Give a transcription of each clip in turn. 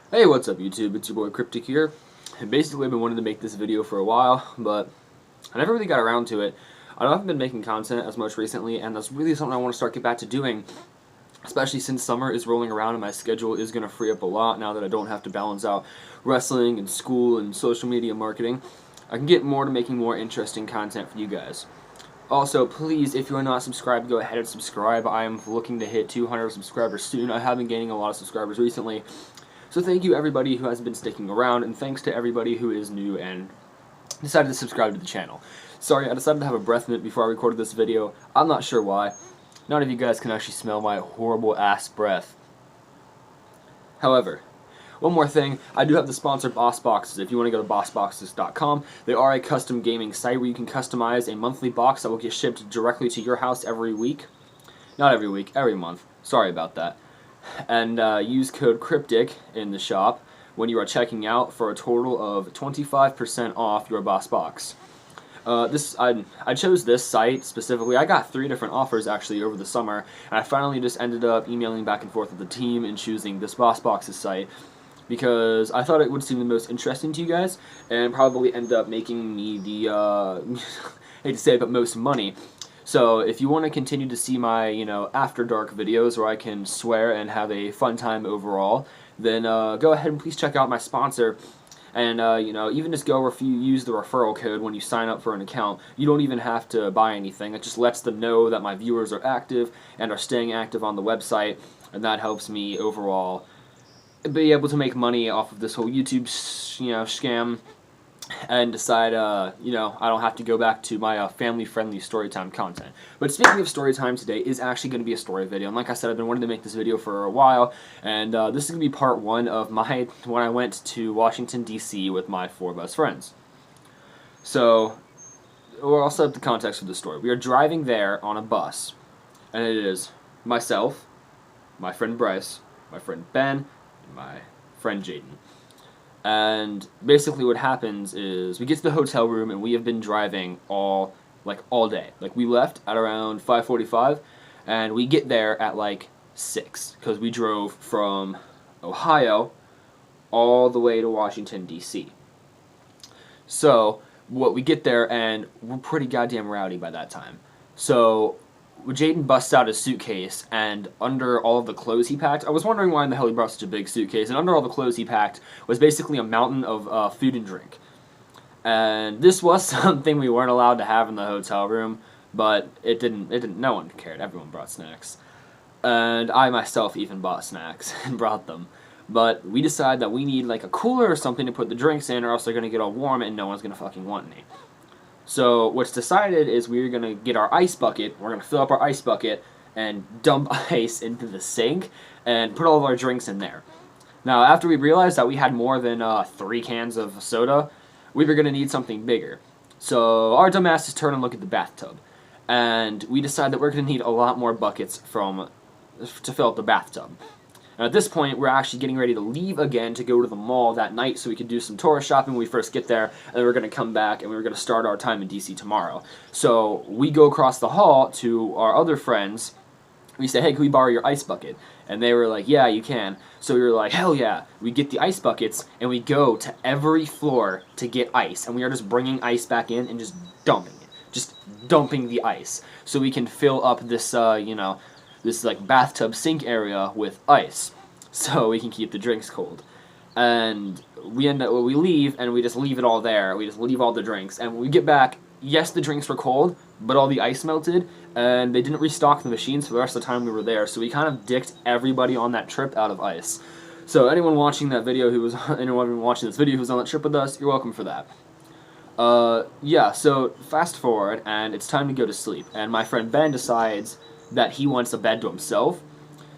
Hey, what's up YouTube? It's your boy Cryptic here. And basically I've been wanting to make this video for a while, but I never really got around to it. I haven't been making content as much recently, and that's really something I want to start get back to doing, especially since summer is rolling around and my schedule is going to free up a lot now that I don't have to balance out wrestling and school and social media marketing. I can get more to making more interesting content for you guys. Also, please, if you are not subscribed, go ahead and subscribe. I am looking to hit 200 subscribers soon. I have been gaining a lot of subscribers recently. So thank you everybody who has been sticking around, and thanks to everybody who is new and decided to subscribe to the channel. Sorry, I decided to have a breath mint before I recorded this video. I'm not sure why. None of you guys can actually smell my horrible ass breath. However, one more thing, I do have the sponsor Boss Boxes. If you want to go to bossboxes.com, they are a custom gaming site where you can customize a monthly box that will get shipped directly to your house every week. Not every week, every month. Sorry about that. And use code CRYPTIC in the shop when you are checking out for a total of 25% off your Boss Box. I chose this site specifically. I got 3 different offers actually over the summer, and I finally just ended up emailing back and forth with the team and choosing this Boss Boxes site because I thought it would seem the most interesting to you guys and probably end up making me the, hate to say it, but most money. So if you want to continue to see my, after dark videos where I can swear and have a fun time overall, then go ahead and please check out my sponsor. And, even just go, if you use the referral code when you sign up for an account, you don't even have to buy anything. It just lets them know that my viewers are active and are staying active on the website, and that helps me overall be able to make money off of this whole YouTube, scam, and decide, I don't have to go back to my family-friendly storytime content. But speaking of storytime, today is actually going to be a story video. And like I said, I've been wanting to make this video for a while, and this is going to be part 1 of when I went to Washington, D.C. with my 4 best friends. So, I'll set up the context for the story. We are driving there on a bus, and it is myself, my friend Bryce, my friend Ben, and my friend Jaden. And basically what happens is we get to the hotel room and we have been driving all day. Like we left at around 5:45 and we get there at like 6 because we drove from Ohio all the way to Washington, D.C. So we get there and we're pretty goddamn rowdy by that time. So Jaden busts out his suitcase, and under all of the clothes he packed, I was wondering why in the hell he brought such a big suitcase, and under all the clothes he packed was basically a mountain of food and drink. And this was something we weren't allowed to have in the hotel room, but no one cared, everyone brought snacks. And I myself even bought snacks and brought them. But we decided that we need like a cooler or something to put the drinks in, or else they're going to get all warm and no one's going to fucking want any. So what's decided is we're going to get our ice bucket, we're going to fill up our ice bucket and dump ice into the sink and put all of our drinks in there. Now after we realized that we had more than 3 cans of soda, we were going to need something bigger. So our dumbasses turn and look at the bathtub. And we decide that we're going to need a lot more buckets to fill up the bathtub. And at this point, we're actually getting ready to leave again to go to the mall that night so we could do some tourist shopping when we first get there, and then we're going to come back and we're going to start our time in DC tomorrow. So we go across the hall to our other friends. We say, hey, can we borrow your ice bucket? And they were like, yeah, you can. So we were like, hell yeah. We get the ice buckets, and we go to every floor to get ice. And we are just bringing ice back in and just dumping it. Just dumping the ice. So we can fill up this, this like bathtub sink area with ice, so we can keep the drinks cold. And we leave and we just leave it all there. We just leave all the drinks, and when we get back, yes, the drinks were cold, but all the ice melted, and they didn't restock the machines for the rest of the time we were there. So we kind of dicked everybody on that trip out of ice. So anyone watching that video anyone watching this video who's on that trip with us, you're welcome for that. Yeah. So fast forward, and it's time to go to sleep, and my friend Ben decides that he wants a bed to himself.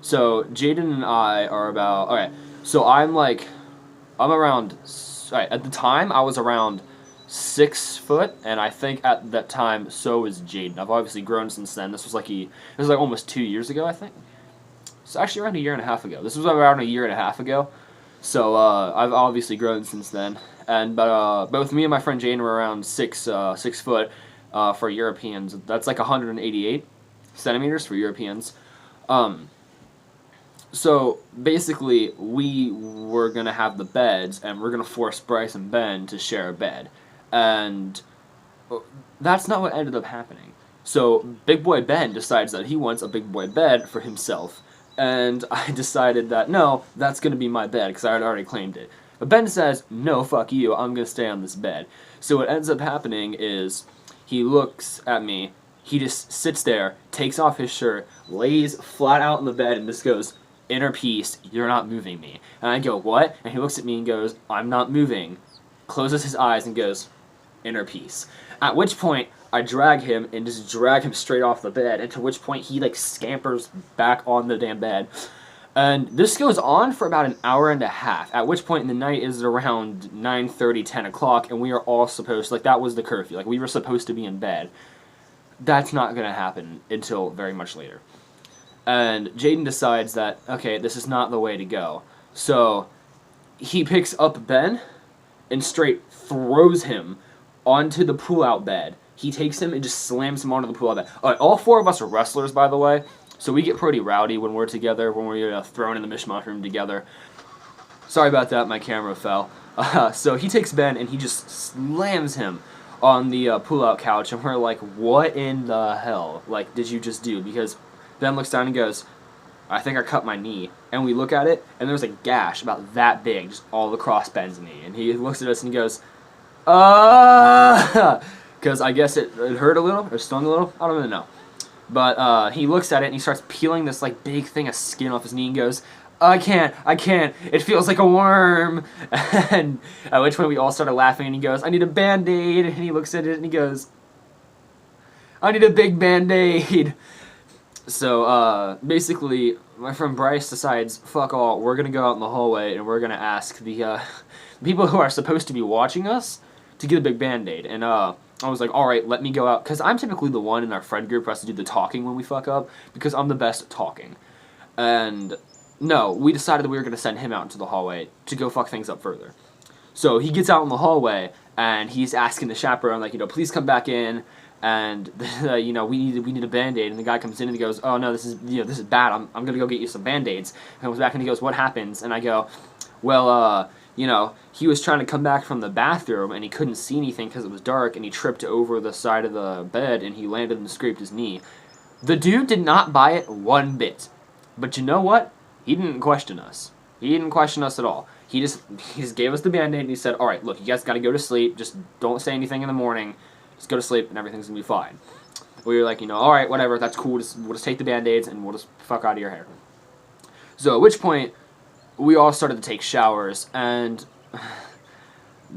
So Jaden and I are about, alright, so I'm around, alright, at the time I was around 6 foot, and I think at that time so is Jaden. I've obviously grown since then. This was like almost 2 years ago, I think. It's actually around a year and a half ago. This was around a year and a half ago. So I've obviously grown since then. But both me and my friend Jaden were around 6 foot for Europeans. That's like 188 centimeters for Europeans. So basically, we were gonna have the beds, and we're gonna force Bryce and Ben to share a bed, and that's not what ended up happening. So Big Boy Ben decides that he wants a big boy bed for himself, and I decided that no, that's gonna be my bed because I had already claimed it. But Ben says, no, fuck you, I'm gonna stay on this bed. So what ends up happening is he looks at me, he just sits there, takes off his shirt, lays flat out in the bed, and just goes, inner peace, you're not moving me. And I go, what? And he looks at me and goes, I'm not moving. Closes his eyes and goes, inner peace. At which point, I drag him and just drag him straight off the bed, and to which point he like scampers back on the damn bed. And this goes on for about an hour and a half, at which point in the night is around 9:30, 10 o'clock, and we are all supposed, like that was the curfew, like we were supposed to be in bed. That's not going to happen until very much later. And Jaden decides that, okay, this is not the way to go. So he picks up Ben and straight throws him onto the pull-out bed. He takes him and just slams him onto the pull-out bed. All four of us are wrestlers, by the way, so we get pretty rowdy when we're together, when we're thrown in the mishmash room together. Sorry about that, my camera fell. So he takes Ben and he just slams him on the pull-out couch, and we're like, what in the hell, like, did you just do? Because Ben looks down and goes, I think I cut my knee. And we look at it, and there's a gash about that big, just all across Ben's knee. And he looks at us and he goes, because I guess it hurt a little, or stung a little, I don't really know. But he looks at it and he starts peeling this like big thing of skin off his knee and goes, I can't, it feels like a worm. And at which point we all started laughing and he goes, I need a Band-Aid. And he looks at it and he goes, I need a big Band-Aid. So basically my friend Bryce decides, fuck all, we're going to go out in the hallway and we're going to ask the people who are supposed to be watching us to get a big Band-Aid. And I was like, alright, let me go out, because I'm typically the one in our friend group who has to do the talking when we fuck up, because I'm the best at talking. And no, we decided that we were going to send him out into the hallway to go fuck things up further. So he gets out in the hallway, and he's asking the chaperone, like, please come back in, and, we need a Band-Aid. And the guy comes in and he goes, oh no, this is bad, I'm going to go get you some Band-Aids. And comes back and he goes, what happens? And I go, well, he was trying to come back from the bathroom, and he couldn't see anything because it was dark, and he tripped over the side of the bed, and he landed and scraped his knee. The dude did not buy it one bit. But you know what? He didn't question us. He didn't question us at all. He just gave us the Band-Aid, and he said, alright, look, you guys gotta go to sleep, just don't say anything in the morning, just go to sleep, and everything's gonna be fine. We were like, alright, whatever, that's cool, we'll just take the Band-Aids, and we'll just fuck out of your hair. So at which point, we all started to take showers, and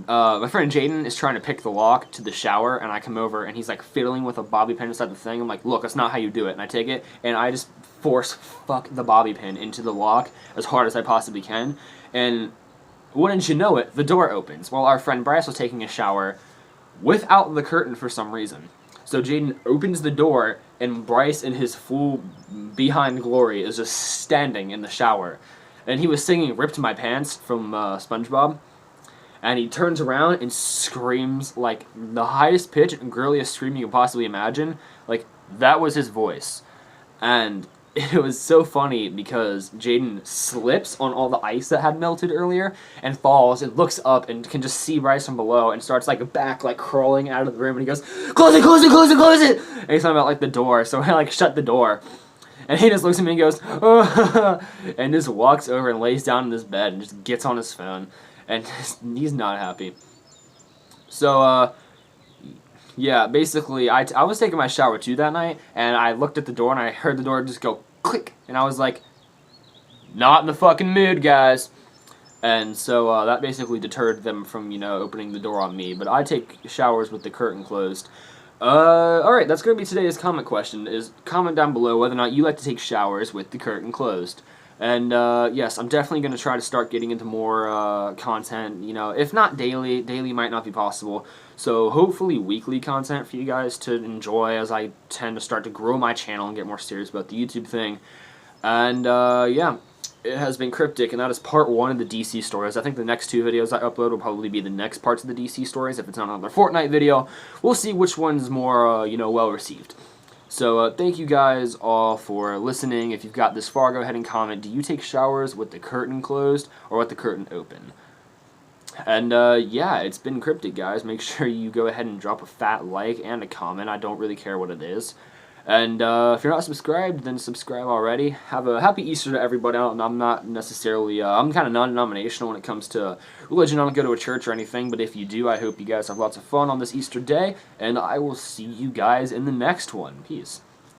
my friend Jaden is trying to pick the lock to the shower, and I come over, and he's like fiddling with a bobby pin inside the thing. I'm like, look, that's not how you do it. And I take it, and I just force fuck the bobby pin into the lock as hard as I possibly can, and wouldn't you know it, the door opens while our friend Bryce was taking a shower without the curtain for some reason. So Jaden opens the door, and Bryce in his full behind glory is just standing in the shower. And he was singing Ripped My Pants from SpongeBob. And he turns around and screams like the highest pitch and girliest scream you can possibly imagine. Like, that was his voice. And it was so funny because Jaden slips on all the ice that had melted earlier and falls and looks up and can just see Bryce from below and starts like back like crawling out of the room, and he goes, close it, close it, close it, close it! And he's talking about like the door, so I like shut the door. And he just looks at me and goes, oh, and just walks over and lays down in this bed and just gets on his phone. And he's not happy. So, yeah, basically, I was taking my shower too that night, and I looked at the door, and I heard the door just go click, and I was like, not in the fucking mood, guys. And so, that basically deterred them from, opening the door on me. But I take showers with the curtain closed. Alright, that's going to be today's comment question, is comment down below whether or not you like to take showers with the curtain closed. And, yes, I'm definitely going to try to start getting into more, content, if not daily might not be possible, so hopefully weekly content for you guys to enjoy as I tend to start to grow my channel and get more serious about the YouTube thing. And, yeah. It has been Cryptic, and that is part 1 of the DC stories. I think the next 2 videos I upload will probably be the next parts of the DC stories, if it's not another Fortnite video. We'll see which one's more, well-received. So thank you guys all for listening. If you've got this far, go ahead and comment. Do you take showers with the curtain closed or with the curtain open? And yeah, it's been Cryptic, guys. Make sure you go ahead and drop a fat like and a comment. I don't really care what it is. And if you're not subscribed, then subscribe already. Have a happy Easter to everybody. I'm not necessarily, I'm kind of non-denominational when it comes to religion. I don't go to a church or anything, but if you do, I hope you guys have lots of fun on this Easter day. And I will see you guys in the next one. Peace.